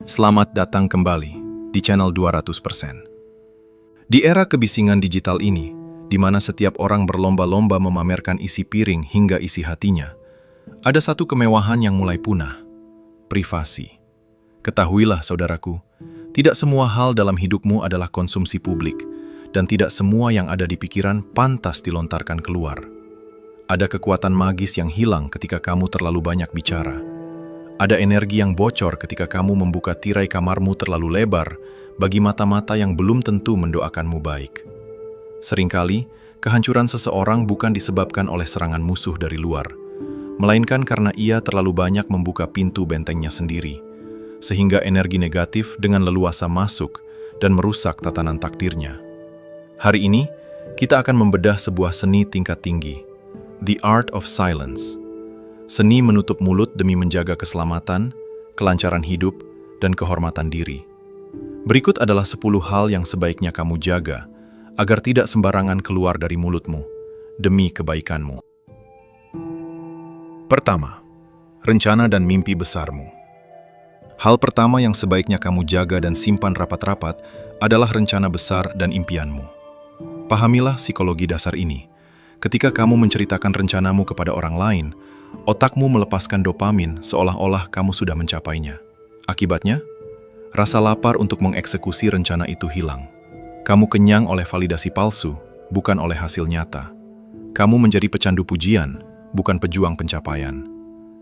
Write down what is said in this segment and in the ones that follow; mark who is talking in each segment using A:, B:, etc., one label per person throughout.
A: Selamat datang kembali di channel 200%. Di era kebisingan digital ini, di mana setiap orang berlomba-lomba memamerkan isi piring hingga isi hatinya, ada satu kemewahan yang mulai punah: privasi. Ketahuilah saudaraku, tidak semua hal dalam hidupmu adalah konsumsi publik, dan tidak semua yang ada di pikiran pantas dilontarkan keluar. Ada kekuatan magis yang hilang ketika kamu terlalu banyak bicara. Ada energi yang bocor ketika kamu membuka tirai kamarmu terlalu lebar bagi mata-mata yang belum tentu mendoakanmu baik. Seringkali, kehancuran seseorang bukan disebabkan oleh serangan musuh dari luar, melainkan karena ia terlalu banyak membuka pintu bentengnya sendiri, sehingga energi negatif dengan leluasa masuk dan merusak tatanan takdirnya. Hari ini, kita akan membedah sebuah seni tingkat tinggi, The Art of Silence. Seni menutup mulut demi menjaga keselamatan, kelancaran hidup, dan kehormatan diri. Berikut adalah 10 hal yang sebaiknya kamu jaga agar tidak sembarangan keluar dari mulutmu demi kebaikanmu. Pertama, rencana dan mimpi besarmu. Hal pertama yang sebaiknya kamu jaga dan simpan rapat-rapat adalah rencana besar dan impianmu. Pahamilah psikologi dasar ini. Ketika kamu menceritakan rencanamu kepada orang lain, otakmu melepaskan dopamin seolah-olah kamu sudah mencapainya. Akibatnya, rasa lapar untuk mengeksekusi rencana itu hilang. Kamu kenyang oleh validasi palsu, bukan oleh hasil nyata. Kamu menjadi pecandu pujian, bukan pejuang pencapaian.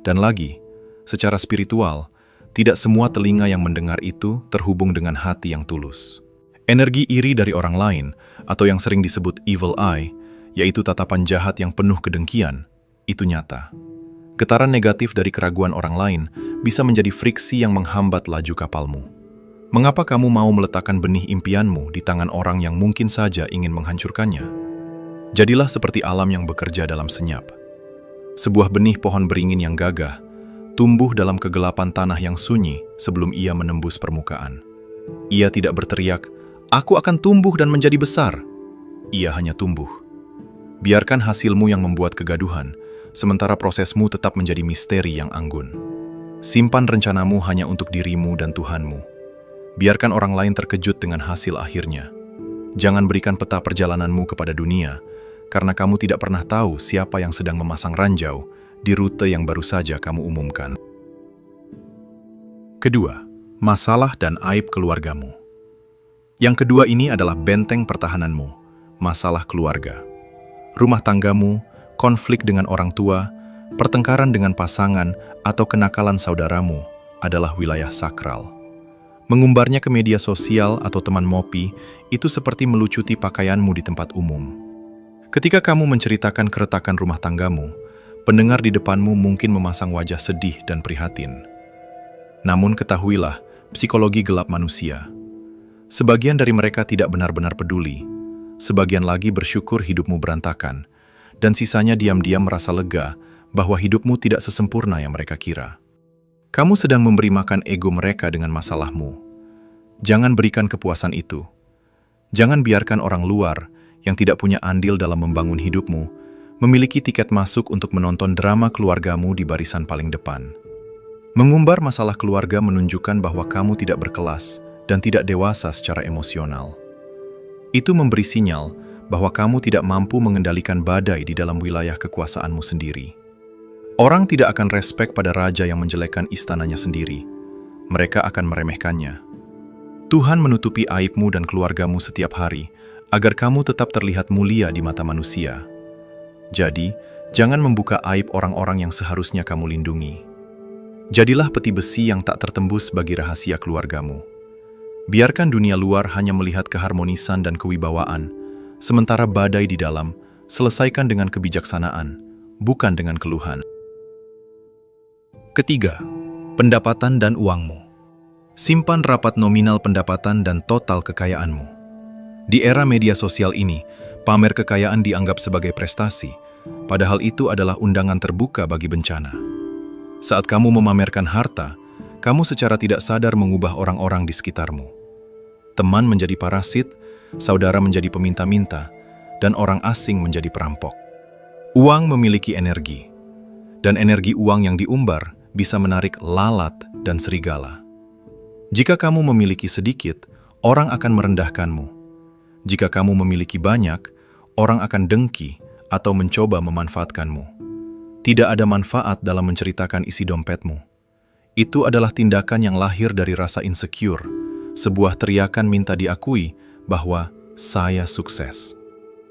A: Dan lagi, secara spiritual, tidak semua telinga yang mendengar itu terhubung dengan hati yang tulus. Energi iri dari orang lain, atau yang sering disebut evil eye, yaitu tatapan jahat yang penuh kedengkian, itu nyata. Getaran negatif dari keraguan orang lain bisa menjadi friksi yang menghambat laju kapalmu. Mengapa kamu mau meletakkan benih impianmu di tangan orang yang mungkin saja ingin menghancurkannya? Jadilah seperti alam yang bekerja dalam senyap. Sebuah benih pohon beringin yang gagah tumbuh dalam kegelapan tanah yang sunyi sebelum ia menembus permukaan. Ia tidak berteriak, "Aku akan tumbuh dan menjadi besar." Ia hanya tumbuh. Biarkan hasilmu yang membuat kegaduhan, sementara prosesmu tetap menjadi misteri yang anggun. Simpan rencanamu hanya untuk dirimu dan Tuhanmu. Biarkan orang lain terkejut dengan hasil akhirnya. Jangan berikan peta perjalananmu kepada dunia, karena kamu tidak pernah tahu siapa yang sedang memasang ranjau di rute yang baru saja kamu umumkan. Kedua, masalah dan aib keluargamu. Yang kedua ini adalah benteng pertahananmu, masalah keluarga. Rumah tanggamu, konflik dengan orang tua, pertengkaran dengan pasangan, atau kenakalan saudaramu adalah wilayah sakral. Mengumbarnya ke media sosial atau teman mopi, itu seperti melucuti pakaianmu di tempat umum. Ketika kamu menceritakan keretakan rumah tanggamu, pendengar di depanmu mungkin memasang wajah sedih dan prihatin. Namun ketahuilah, psikologi gelap manusia. Sebagian dari mereka tidak benar-benar peduli, sebagian lagi bersyukur hidupmu berantakan, dan sisanya diam-diam merasa lega bahwa hidupmu tidak sesempurna yang mereka kira. Kamu sedang memberi makan ego mereka dengan masalahmu. Jangan berikan kepuasan itu. Jangan biarkan orang luar yang tidak punya andil dalam membangun hidupmu memiliki tiket masuk untuk menonton drama keluargamu di barisan paling depan. Mengumbar masalah keluarga menunjukkan bahwa kamu tidak berkelas dan tidak dewasa secara emosional. Itu memberi sinyal bahwa kamu tidak mampu mengendalikan badai di dalam wilayah kekuasaanmu sendiri. Orang tidak akan respek pada raja yang menjelekkan istananya sendiri. Mereka akan meremehkannya. Tuhan menutupi aibmu dan keluargamu setiap hari agar kamu tetap terlihat mulia di mata manusia. Jadi, jangan membuka aib orang-orang yang seharusnya kamu lindungi. Jadilah peti besi yang tak tertembus bagi rahasia keluargamu. Biarkan dunia luar hanya melihat keharmonisan dan kewibawaan, sementara badai di dalam selesaikan dengan kebijaksanaan, bukan dengan keluhan. Ketiga, pendapatan dan uangmu. Simpan rapat nominal pendapatan dan total kekayaanmu. Di era media sosial ini, pamer kekayaan dianggap sebagai prestasi, padahal itu adalah undangan terbuka bagi bencana. Saat kamu memamerkan harta, kamu secara tidak sadar mengubah orang-orang di sekitarmu. Teman menjadi parasit, saudara menjadi peminta-minta, dan orang asing menjadi perampok. Uang memiliki energi, dan energi uang yang diumbar bisa menarik lalat dan serigala. Jika kamu memiliki sedikit, orang akan merendahkanmu. Jika kamu memiliki banyak, orang akan dengki atau mencoba memanfaatkanmu. Tidak ada manfaat dalam menceritakan isi dompetmu. Itu adalah tindakan yang lahir dari rasa insecure, sebuah teriakan minta diakui bahwa saya sukses.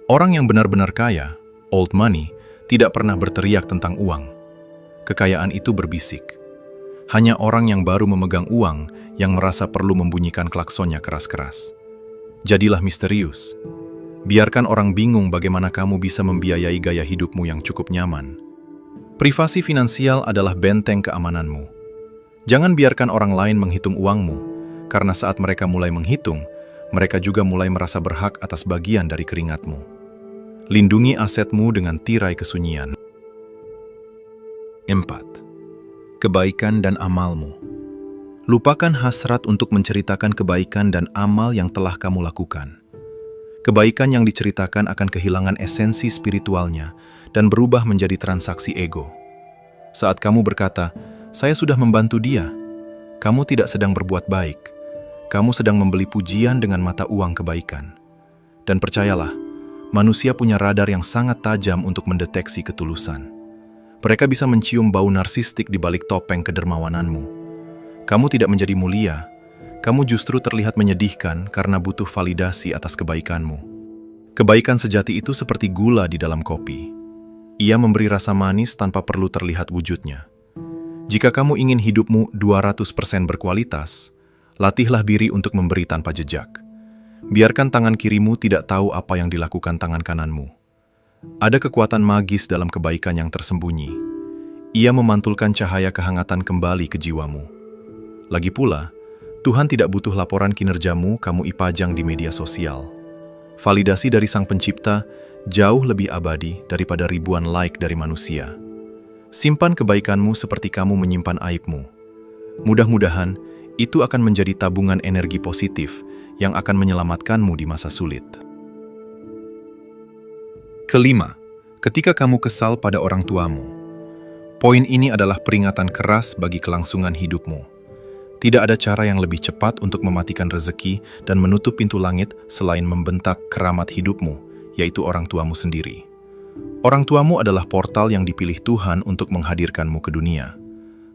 A: Orang yang benar-benar kaya, old money, tidak pernah berteriak tentang uang. Kekayaan itu berbisik. Hanya orang yang baru memegang uang yang merasa perlu membunyikan klaksonnya keras-keras. Jadilah misterius. Biarkan orang bingung bagaimana kamu bisa membiayai gaya hidupmu yang cukup nyaman. Privasi finansial adalah benteng keamananmu. Jangan biarkan orang lain menghitung uangmu, karena saat mereka mulai menghitung, mereka juga mulai merasa berhak atas bagian dari keringatmu. Lindungi asetmu dengan tirai kesunyian. 4. Kebaikan dan amalmu. Lupakan hasrat untuk menceritakan kebaikan dan amal yang telah kamu lakukan. Kebaikan yang diceritakan akan kehilangan esensi spiritualnya dan berubah menjadi transaksi ego. Saat kamu berkata, "Saya sudah membantu dia," kamu tidak sedang berbuat baik. Kamu sedang membeli pujian dengan mata uang kebaikan. Dan percayalah, manusia punya radar yang sangat tajam untuk mendeteksi ketulusan. Mereka bisa mencium bau narsistik di balik topeng kedermawananmu. Kamu tidak menjadi mulia, kamu justru terlihat menyedihkan karena butuh validasi atas kebaikanmu. Kebaikan sejati itu seperti gula di dalam kopi. Ia memberi rasa manis tanpa perlu terlihat wujudnya. Jika kamu ingin hidupmu 200% berkualitas, latihlah diri untuk memberi tanpa jejak. Biarkan tangan kirimu tidak tahu apa yang dilakukan tangan kananmu. Ada kekuatan magis dalam kebaikan yang tersembunyi. Ia memantulkan cahaya kehangatan kembali ke jiwamu. Lagi pula, Tuhan tidak butuh laporan kinerjamu kamu ipajang di media sosial. Validasi dari Sang Pencipta jauh lebih abadi daripada ribuan like dari manusia. Simpan kebaikanmu seperti kamu menyimpan aibmu. Mudah-mudahan, itu akan menjadi tabungan energi positif yang akan menyelamatkanmu di masa sulit. Kelima, ketika kamu kesal pada orang tuamu. Poin ini adalah peringatan keras bagi kelangsungan hidupmu. Tidak ada cara yang lebih cepat untuk mematikan rezeki dan menutup pintu langit selain membentak keramat hidupmu, yaitu orang tuamu sendiri. Orang tuamu adalah portal yang dipilih Tuhan untuk menghadirkanmu ke dunia.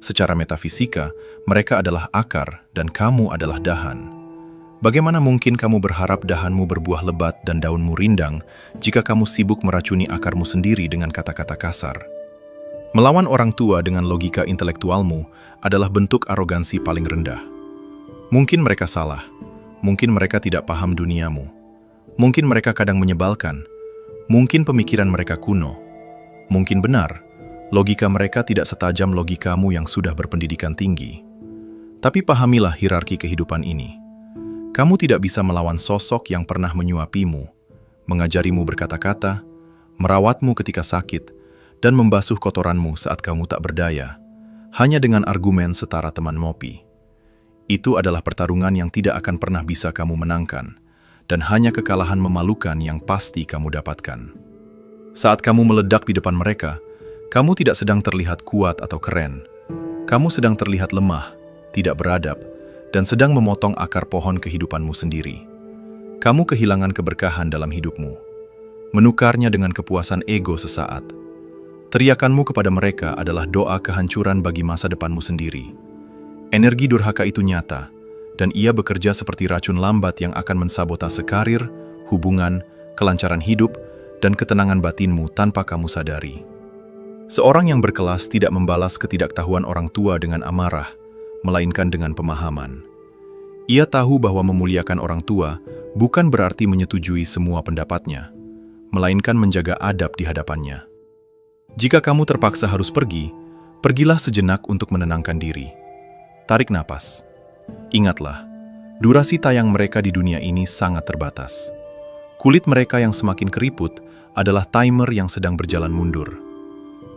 A: Secara metafisika, mereka adalah akar dan kamu adalah dahan. Bagaimana mungkin kamu berharap dahanmu berbuah lebat dan daunmu rindang jika kamu sibuk meracuni akarmu sendiri dengan kata-kata kasar? Melawan orang tua dengan logika intelektualmu adalah bentuk arogansi paling rendah. Mungkin mereka salah, mungkin mereka tidak paham duniamu, mungkin mereka kadang menyebalkan, mungkin pemikiran mereka kuno, mungkin benar, logika mereka tidak setajam logikamu yang sudah berpendidikan tinggi. Tapi pahamilah hierarki kehidupan ini. Kamu tidak bisa melawan sosok yang pernah menyuapimu, mengajarimu berkata-kata, merawatmu ketika sakit, dan membasuh kotoranmu saat kamu tak berdaya, hanya dengan argumen setara teman ngopi. Itu adalah pertarungan yang tidak akan pernah bisa kamu menangkan, dan hanya kekalahan memalukan yang pasti kamu dapatkan. Saat kamu meledak di depan mereka, kamu tidak sedang terlihat kuat atau keren. Kamu sedang terlihat lemah, tidak beradab, dan sedang memotong akar pohon kehidupanmu sendiri. Kamu kehilangan keberkahan dalam hidupmu, menukarnya dengan kepuasan ego sesaat. Teriakanmu kepada mereka adalah doa kehancuran bagi masa depanmu sendiri. Energi durhaka itu nyata, dan ia bekerja seperti racun lambat yang akan mensabotase karir, hubungan, kelancaran hidup, dan ketenangan batinmu tanpa kamu sadari. Seorang yang berkelas tidak membalas ketidaktahuan orang tua dengan amarah, melainkan dengan pemahaman. Ia tahu bahwa memuliakan orang tua bukan berarti menyetujui semua pendapatnya, melainkan menjaga adab di hadapannya. Jika kamu terpaksa harus pergi, pergilah sejenak untuk menenangkan diri. Tarik napas. Ingatlah, durasi tayang mereka di dunia ini sangat terbatas. Kulit mereka yang semakin keriput adalah timer yang sedang berjalan mundur.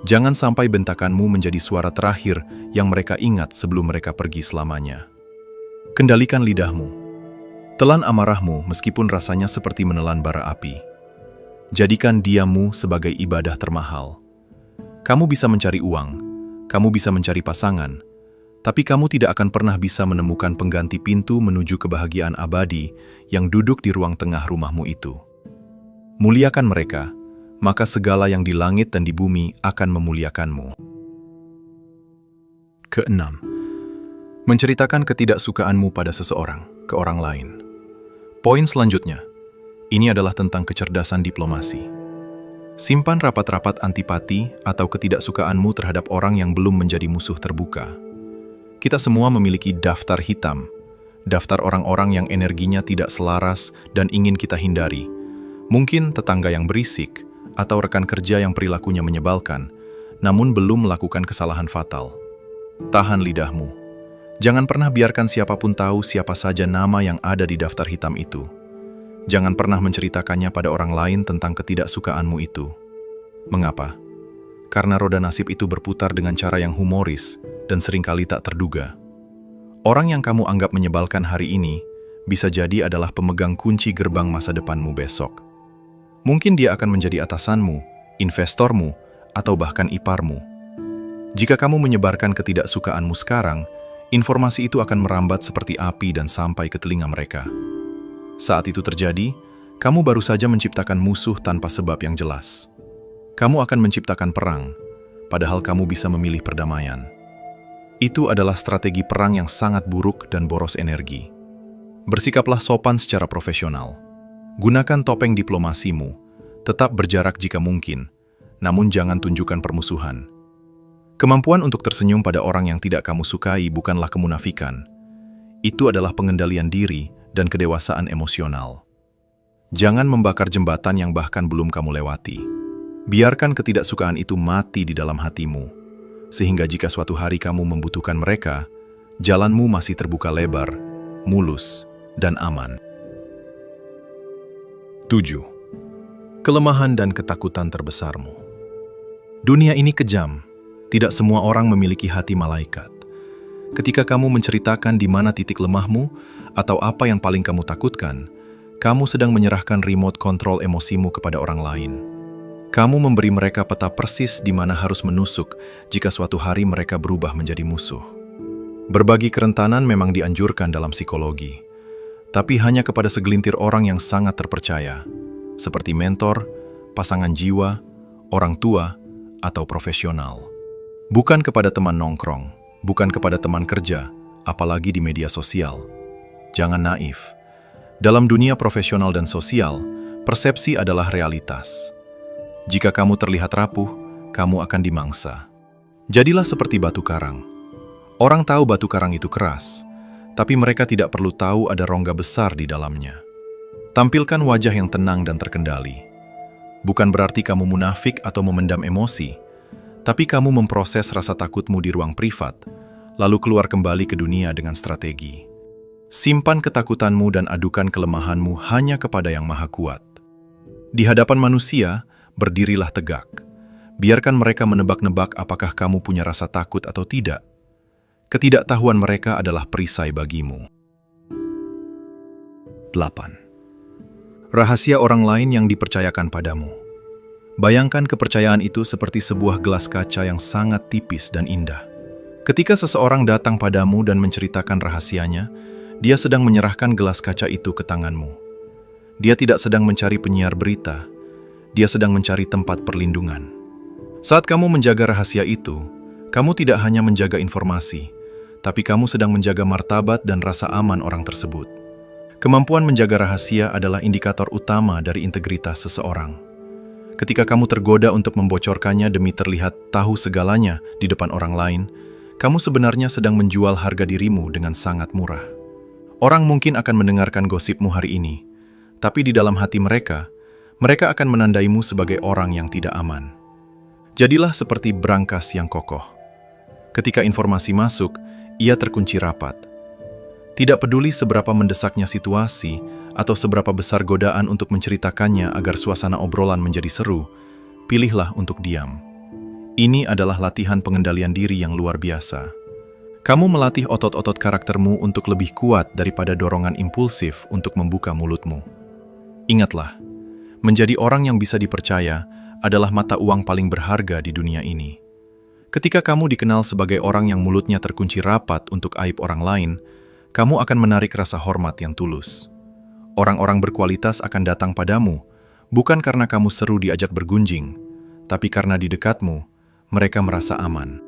A: Jangan sampai bentakanmu menjadi suara terakhir yang mereka ingat sebelum mereka pergi selamanya. Kendalikan lidahmu. Telan amarahmu meskipun rasanya seperti menelan bara api. Jadikan diammu sebagai ibadah termahal. Kamu bisa mencari uang, kamu bisa mencari pasangan, Tapi kamu tidak akan pernah bisa menemukan pengganti pintu menuju kebahagiaan abadi yang duduk di ruang tengah rumahmu itu. Muliakan mereka, maka segala yang di langit dan di bumi akan memuliakanmu. Keenam, menceritakan ketidaksukaanmu pada seseorang ke orang lain. Poin selanjutnya, ini adalah tentang kecerdasan diplomasi. Simpan rapat-rapat antipati atau ketidaksukaanmu terhadap orang yang belum menjadi musuh terbuka. Kita semua memiliki daftar hitam, daftar orang-orang yang energinya tidak selaras dan ingin kita hindari. Mungkin tetangga yang berisik, atau rekan kerja yang perilakunya menyebalkan, namun belum melakukan kesalahan fatal. Tahan lidahmu. Jangan pernah biarkan siapapun tahu siapa saja nama yang ada di daftar hitam itu. Jangan pernah menceritakannya pada orang lain tentang ketidaksukaanmu itu. Mengapa? Karena roda nasib itu berputar dengan cara yang humoris dan seringkali tak terduga. Orang yang kamu anggap menyebalkan hari ini bisa jadi adalah pemegang kunci gerbang masa depanmu besok. Mungkin dia akan menjadi atasanmu, investormu, atau bahkan iparmu. Jika kamu menyebarkan ketidaksukaanmu sekarang, informasi itu akan merambat seperti api dan sampai ke telinga mereka. Saat itu terjadi, kamu baru saja menciptakan musuh tanpa sebab yang jelas. Kamu akan menciptakan perang, padahal kamu bisa memilih perdamaian. Itu adalah strategi perang yang sangat buruk dan boros energi. Bersikaplah sopan secara profesional. Gunakan topeng diplomasimu, tetap berjarak jika mungkin, namun jangan tunjukkan permusuhan. Kemampuan untuk tersenyum pada orang yang tidak kamu sukai bukanlah kemunafikan. Itu adalah pengendalian diri dan kedewasaan emosional. Jangan membakar jembatan yang bahkan belum kamu lewati. Biarkan ketidaksukaan itu mati di dalam hatimu, sehingga jika suatu hari kamu membutuhkan mereka, jalanmu masih terbuka lebar, mulus, dan aman. 7. Kelemahan dan ketakutan terbesarmu. Dunia ini kejam. Tidak semua orang memiliki hati malaikat. Ketika kamu menceritakan di mana titik lemahmu atau apa yang paling kamu takutkan, kamu sedang menyerahkan remote control emosimu kepada orang lain. Kamu memberi mereka peta persis di mana harus menusuk jika suatu hari mereka berubah menjadi musuh. Berbagi kerentanan memang dianjurkan dalam psikologi, tapi hanya kepada segelintir orang yang sangat terpercaya, seperti mentor, pasangan jiwa, orang tua, atau profesional. Bukan kepada teman nongkrong, bukan kepada teman kerja, apalagi di media sosial. Jangan naif. Dalam dunia profesional dan sosial, persepsi adalah realitas. Jika kamu terlihat rapuh, kamu akan dimangsa. Jadilah seperti batu karang. Orang tahu batu karang itu keras, tapi mereka tidak perlu tahu ada rongga besar di dalamnya. Tampilkan wajah yang tenang dan terkendali. Bukan berarti kamu munafik atau memendam emosi, tapi kamu memproses rasa takutmu di ruang privat, lalu keluar kembali ke dunia dengan strategi. Simpan ketakutanmu dan adukan kelemahanmu hanya kepada Yang Maha Kuat. Di hadapan manusia, berdirilah tegak. Biarkan mereka menebak-nebak apakah kamu punya rasa takut atau tidak. Ketidaktahuan mereka adalah perisai bagimu. 8. Rahasia orang lain yang dipercayakan padamu. Bayangkan kepercayaan itu seperti sebuah gelas kaca yang sangat tipis dan indah. Ketika seseorang datang padamu dan menceritakan rahasianya, dia sedang menyerahkan gelas kaca itu ke tanganmu. Dia tidak sedang mencari penyiar berita. Dia sedang mencari tempat perlindungan. Saat kamu menjaga rahasia itu, kamu tidak hanya menjaga informasi, tapi kamu sedang menjaga martabat dan rasa aman orang tersebut. Kemampuan menjaga rahasia adalah indikator utama dari integritas seseorang. Ketika kamu tergoda untuk membocorkannya demi terlihat tahu segalanya di depan orang lain, kamu sebenarnya sedang menjual harga dirimu dengan sangat murah. Orang mungkin akan mendengarkan gosipmu hari ini, tapi di dalam hati mereka akan menandaimu sebagai orang yang tidak aman. Jadilah seperti brankas yang kokoh. Ketika informasi masuk, ia terkunci rapat. Tidak peduli seberapa mendesaknya situasi atau seberapa besar godaan untuk menceritakannya agar suasana obrolan menjadi seru, pilihlah untuk diam. Ini adalah latihan pengendalian diri yang luar biasa. Kamu melatih otot-otot karaktermu untuk lebih kuat daripada dorongan impulsif untuk membuka mulutmu. Ingatlah, menjadi orang yang bisa dipercaya adalah mata uang paling berharga di dunia ini. Ketika kamu dikenal sebagai orang yang mulutnya terkunci rapat untuk aib orang lain, kamu akan menarik rasa hormat yang tulus. Orang-orang berkualitas akan datang padamu, bukan karena kamu seru diajak bergunjing, tapi karena di dekatmu, mereka merasa aman.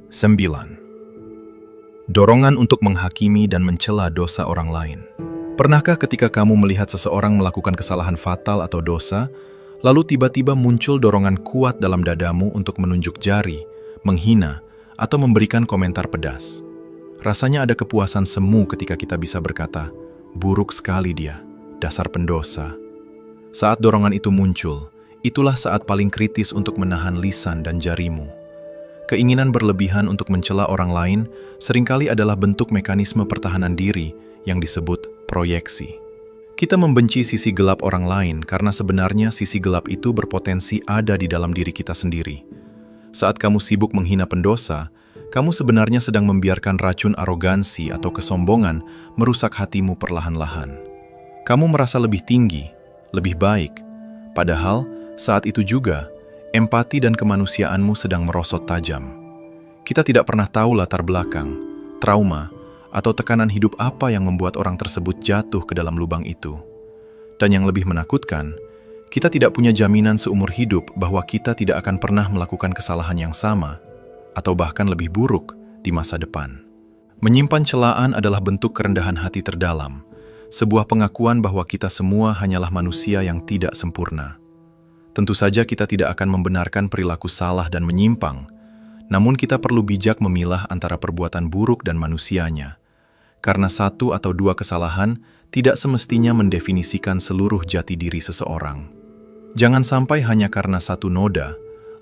A: 9. Dorongan untuk menghakimi dan mencela dosa orang lain. Pernahkah ketika kamu melihat seseorang melakukan kesalahan fatal atau dosa, lalu tiba-tiba muncul dorongan kuat dalam dadamu untuk menunjuk jari, menghina, atau memberikan komentar pedas? Rasanya ada kepuasan semu ketika kita bisa berkata, "Buruk sekali dia, dasar pendosa." Saat dorongan itu muncul, itulah saat paling kritis untuk menahan lisan dan jarimu. Keinginan berlebihan untuk mencela orang lain seringkali adalah bentuk mekanisme pertahanan diri yang disebut proyeksi. Kita membenci sisi gelap orang lain karena sebenarnya sisi gelap itu berpotensi ada di dalam diri kita sendiri. Saat kamu sibuk menghina pendosa, kamu sebenarnya sedang membiarkan racun arogansi atau kesombongan merusak hatimu perlahan-lahan. Kamu merasa lebih tinggi, lebih baik, padahal saat itu juga empati dan kemanusiaanmu sedang merosot tajam. Kita tidak pernah tahu latar belakang, trauma, atau tekanan hidup apa yang membuat orang tersebut jatuh ke dalam lubang itu. Dan yang lebih menakutkan, kita tidak punya jaminan seumur hidup bahwa kita tidak akan pernah melakukan kesalahan yang sama, atau bahkan lebih buruk di masa depan. Menyimpan celaan adalah bentuk kerendahan hati terdalam, sebuah pengakuan bahwa kita semua hanyalah manusia yang tidak sempurna. Tentu saja kita tidak akan membenarkan perilaku salah dan menyimpang, namun kita perlu bijak memilah antara perbuatan buruk dan manusianya. Karena satu atau dua kesalahan tidak semestinya mendefinisikan seluruh jati diri seseorang. Jangan sampai hanya karena satu noda,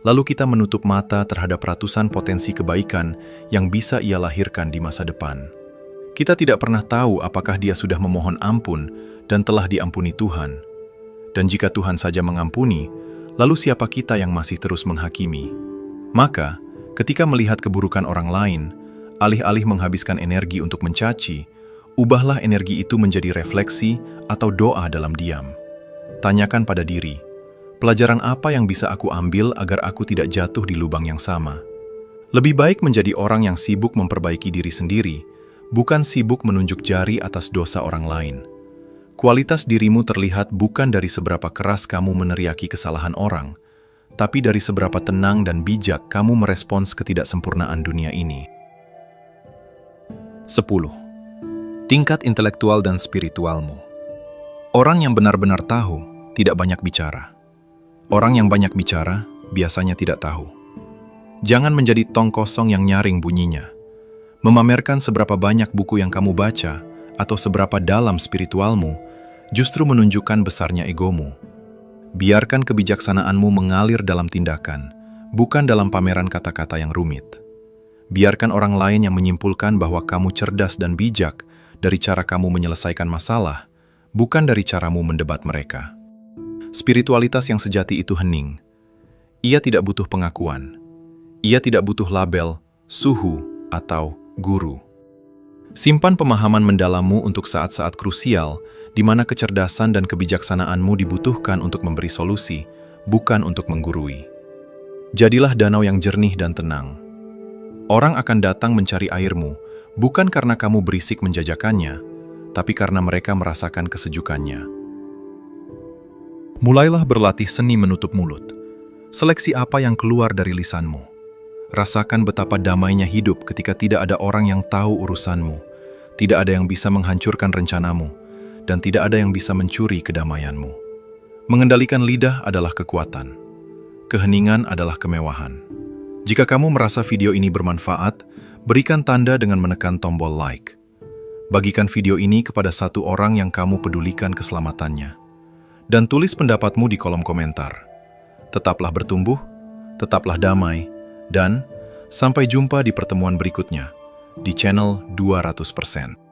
A: lalu kita menutup mata terhadap ratusan potensi kebaikan yang bisa ia lahirkan di masa depan. Kita tidak pernah tahu apakah dia sudah memohon ampun dan telah diampuni Tuhan. Dan jika Tuhan saja mengampuni, lalu siapa kita yang masih terus menghakimi? Maka, ketika melihat keburukan orang lain, alih-alih menghabiskan energi untuk mencaci, ubahlah energi itu menjadi refleksi atau doa dalam diam. Tanyakan pada diri, pelajaran apa yang bisa aku ambil agar aku tidak jatuh di lubang yang sama? Lebih baik menjadi orang yang sibuk memperbaiki diri sendiri, bukan sibuk menunjuk jari atas dosa orang lain. Kualitas dirimu terlihat bukan dari seberapa keras kamu meneriaki kesalahan orang, tapi dari seberapa tenang dan bijak kamu merespons ketidaksempurnaan dunia ini. 10. Tingkat intelektual dan spiritualmu. Orang yang benar-benar tahu tidak banyak bicara. Orang yang banyak bicara biasanya tidak tahu. Jangan menjadi tong kosong yang nyaring bunyinya. Memamerkan seberapa banyak buku yang kamu baca atau seberapa dalam spiritualmu justru menunjukkan besarnya egomu. Biarkan kebijaksanaanmu mengalir dalam tindakan, bukan dalam pameran kata-kata yang rumit. Biarkan orang lain yang menyimpulkan bahwa kamu cerdas dan bijak dari cara kamu menyelesaikan masalah, bukan dari caramu mendebat mereka. Spiritualitas yang sejati itu hening. Ia tidak butuh pengakuan. Ia tidak butuh label, suhu, atau guru. Simpan pemahaman mendalammu untuk saat-saat krusial, di mana kecerdasan dan kebijaksanaanmu dibutuhkan untuk memberi solusi, bukan untuk menggurui. Jadilah danau yang jernih dan tenang. Orang akan datang mencari airmu, bukan karena kamu berisik menjajakannya, tapi karena mereka merasakan kesejukannya. Mulailah berlatih seni menutup mulut. Seleksi apa yang keluar dari lisanmu. Rasakan betapa damainya hidup ketika tidak ada orang yang tahu urusanmu, tidak ada yang bisa menghancurkan rencanamu, dan tidak ada yang bisa mencuri kedamaianmu. Mengendalikan lidah adalah kekuatan. Keheningan adalah kemewahan. Jika kamu merasa video ini bermanfaat, berikan tanda dengan menekan tombol like. Bagikan video ini kepada satu orang yang kamu pedulikan keselamatannya. Dan tulis pendapatmu di kolom komentar. Tetaplah bertumbuh, tetaplah damai, dan sampai jumpa di pertemuan berikutnya di channel 200%.